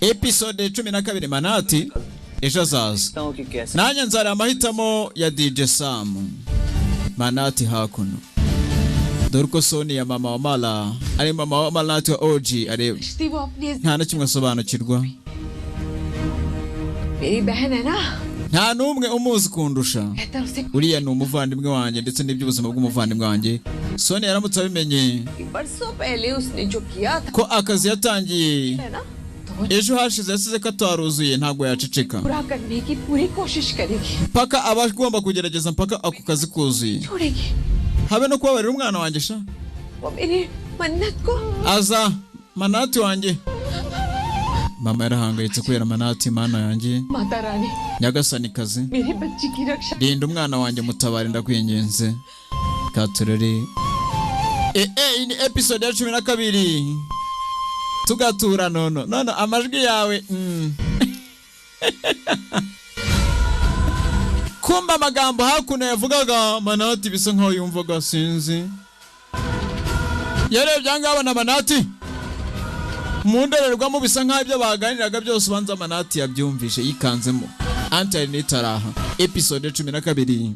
episode 12 manati ejo azaza nanjye nzara amahitamo ya DJ Sam manati hakuno dore ko Sony ya mama wa Mala ari mama wa Manati wa OG areba nta na kimwe asobanukirwa nta numwe umuzi kundusha uriya ni umuvandimwe wanjye ndetse n'iby'ubuzima bw'umuvandimwe wanjye Sony yaramutse abimenye ko akazi yatangiye ejo hashize yasize ko ataruzuye ntabwo yaceceka paka aba agomba kugerageza mpaka ako kazi kuzuye habe no kubabarira umwana wanjye sha aza manati wanjye mama yarahangayitse kubera manati mana yanjye nyagasani kazi rinda umwana wanjye mutabare ndakwinginze katurere ni episode ya 12 tugatura nono amajwi yawe kumba amagambo hakuno yavugaga manati bisa nkaho yumvaga sinzi yarebye angabona manati mundorerwamo bisa nkaho ibyo baganiraga byose ubanza manati yabyumvishe yikanzemo Antoinette araha episode 12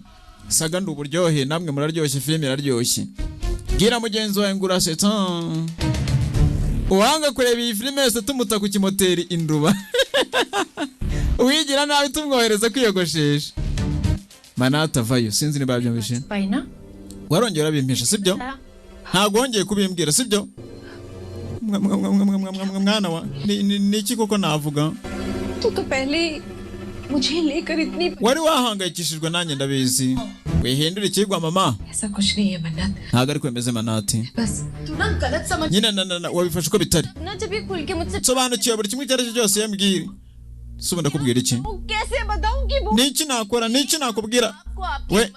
saga nduburyohe namwe muraryoshye filime iraryoshye gira mugenzi wawe ngura setan uwanga kureba iyi filime yose tumuta ku kimoteri induba uwigira nawe tumwohereza kwiyogoshesha manata vayo sinzi niba byumvishe warongera bimpisha sibyo ntago wongeye kubimbwira sibyo mwana wa niki koko navuga wari wahangayikishijwe nanjye ndabizi wihindura ikigwa mama ntago ari kwemeze manati nyine wabifashe uko bitari sobanukiwe buri kimwe icyo ari cyo cyose yambwira suba ndakubwira iki niki nakubwira we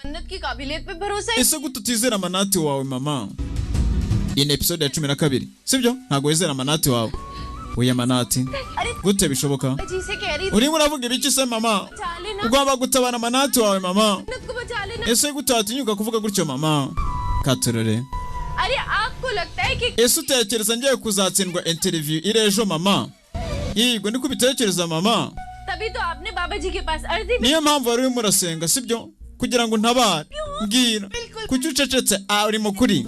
ese gute utizera manati wawe mama in episode ya 12 sibyo ntago wizera manati wawe oya manati gute bishoboka urimo uravuga ibiki se mama ugomba gutabana manati wawe mama ese gutatinyuka kuvuga gutyo mama katurere ese utekereza ngiye kuzatsindwa interview irejo mama yego ndi kubitekereza mama niyo mpamvu wari urimo urasenga sibyo kugira ngo ntabare mbwira kuki ucecetse uri mukuri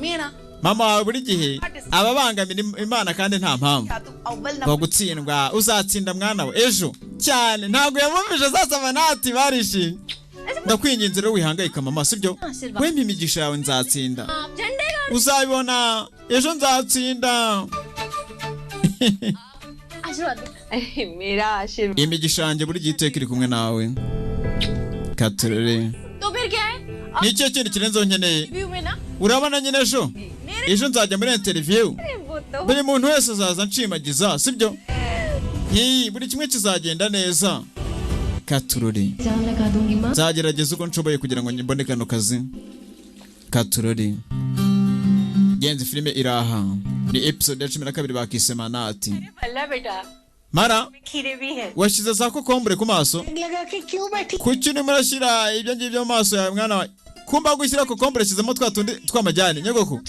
mama wawe buri gihe ababangamira Imana kandi nta mpamvu ngo gutsindwa uzatsinda mwana we ejo cyane ntabwo yamumije sasa manati barishimye ndakwinginze rero wihangayika mama sibyo wempa imigisha yawe nzatsinda uzabibona ejo nzatsinda imigisha yanjye buri gihe iteka iri kumwe nawe katurere ni cyo kintu kirenzeho nkeneye urabona nyine ejo nzajya muri interview buri muntu wese azaza nshimagiza sibyo buri kimwe kizagenda neza katurori nzagerageza uko nshoboye kugira ngo mbone kano kazi katurori genzi filime iraha ni episode ya 12 bakise manati mara washize za kokombure ku maso kuki ni murashira ibyo ngibyo mu maso yawe mwana wa kumba gushyira kokombure kizemo twatundi twamajyane nyogoko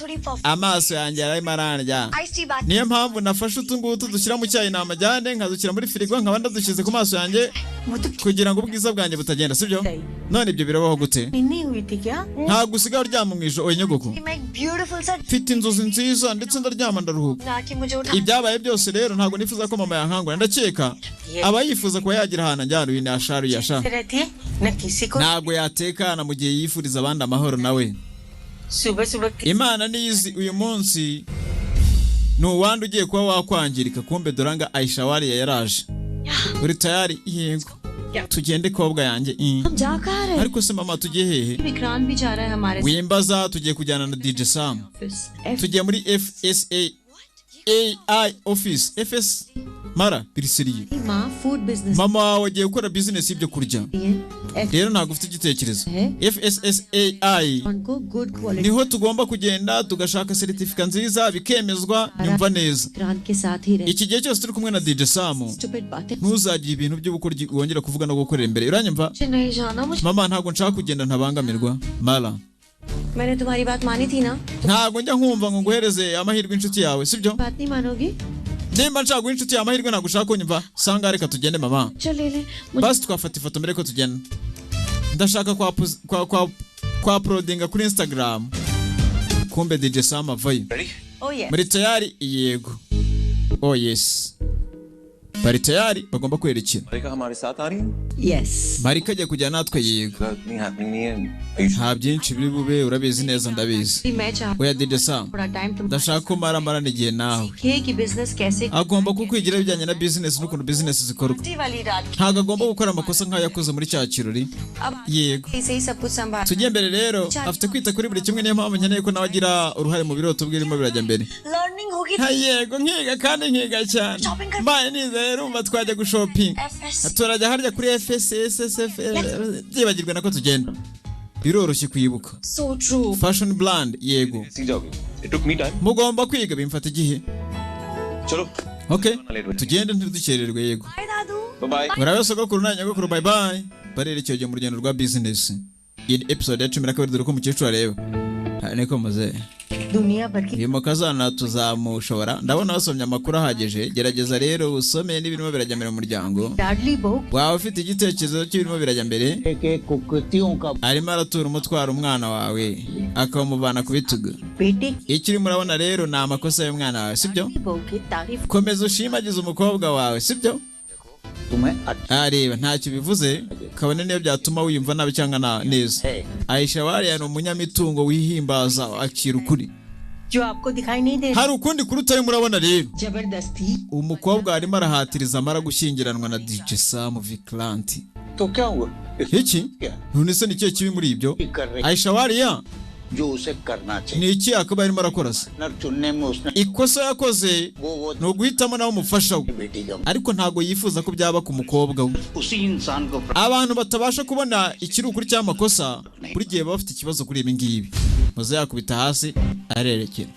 amaso yanjye ari maranja niyo mpamvu nafashe utungutu dushyira mu cyayi na amajyane nkazukira muri firigo nkabanda dushyize ku maso yanjye kugira ngo ubwiza bwanjye butagenda sibyo none ibyo birabaho gute nta gusiga uryama mu ijoro nyogoko mfite inzozi nziza ndetse ndaryama ndaruhuka ibyabaye byose rero ntabwo nifuza ko mama yankangura ndakeka aba yifuza kuba yagira ahantu njyana uyu nasharu yasha ntabwo yatekana mu gihe yifuriza abandi amahoro nawe Imana nizi uyu munsi nuwandi ugiye kuba wakwangirika kumbe doranga Aisha wari yaraje uri tayari yego tugende kobwa yanjye ariko se mama tugiye hehe wimbaza tugiye kujyana na DJ Sam tugiye muri FSAI office FS mara birisiriye mama wawe agiye gukora business y'ibyo kurya rero ntabwo ufite igitekerezo FSSAI niho tugomba kugenda tugashaka certificate nziza bikemezwa nyumva neza iki gihe cyose turi kumwe na DJ Sam ntuzagira ibintu by'ubukoryi wongera kuvuga no gukorera imbere uranyumva mama ntabwo nshaka kugenda ntabangamirwa mara मैंने तुम्हारी बात मानी थी ना ntabwo njya nkumva ngo nguhereze amahirwe inshuti yawe sibyo nimba nshaka guha inshuti y'amahirwe ntabwo ushaka kunyumva sanga reka tugende mama basi twafata ifoto mbere ko tugenda ndashaka kwa uploadinga kuri Instagram kumbe DJ Sam avayo muri tayari yego oh yes bari tayari bagomba kwerekana Marika hamare sath aa rahi Yes. Marika ajya kujya natwe yego नहीं happening नहीं है nta byinshi biri bube urabizi neza ndabizi oya DJ Sam ndashaka ko marana igihe nawe agomba kukwigira ibijyanye na business n'ukuntu business zikorwa ntabwo agomba gukora amakosa nk'ayo yakoze muri cya kirori yego tugiye mbere rero afite kwita kuri buri kimwe niyo mpamvu nkeneye ko nawe agira uruhare mu biroto bw'irimo birajya mbere yego nkiga kandi nkiga cyane mbaye nize rumva twajya gushoping turajya harya kuri FSSF byibagirwe nako tugenda biroroshye kwibuka So true. fashion brand yego सीख जाओगे it took me time mugomba kwiga bimfata igihe चलो okay tugende ntidukererwe yego bye bye murabe sogokuru na nyogokuru bye bye barerekeye mu rugendo rwa business in episode ya 12 dore ko mukecuru areba niko muze दुनिया भर की uyu mukazana tuzamushobora ndabona wasomye amakuru ahagije gerageza rero usome n'ibirimo birajya mbere mu muryango लाडली बहू waba ufite igitekerezo cy'ibirimo birajya mbere के कुकुतियों का arimo aratura umutwaro umwana wawe akamuvana ku bitugu बेटे icyo urimo urabona rero ni amakosa y'umwana wawe sibyo की बहू की तारीफ komeza ushimagize umukobwa wawe sibyo तुम्हें अच्छा reba ntacyo bivuze kabone niyo byatuma wiyumva nabi cyangwa neza है Aisha wariya ni umunyamitungo wihimbaza akira ukuri जो आपको दिखाई नहीं दे hari ukundi kuri utari murabona rero जबरदस्ती umukobwa arimo arahatiriza amara gushyingiranwa na DJ Sam Vikrant तो क्या हुआ iki none se ni ikihe kibi muri ibyo कर रही Aisha wariya जो उसे करना चाहिए ni iki akaba arimo arakora se नर चुनने में उसने ikosa yakoze वो ni uguhitamo nawe umufasha we बेटी का ariko ntabwo yifuza ko byaba ku mukobwa we उसी इंसान को abantu batabasha kubona ikiri ukuri cy'amakosa buri gihe baba bafite ikibazo kuri ibi ngibi muze yakubita hasi arerekera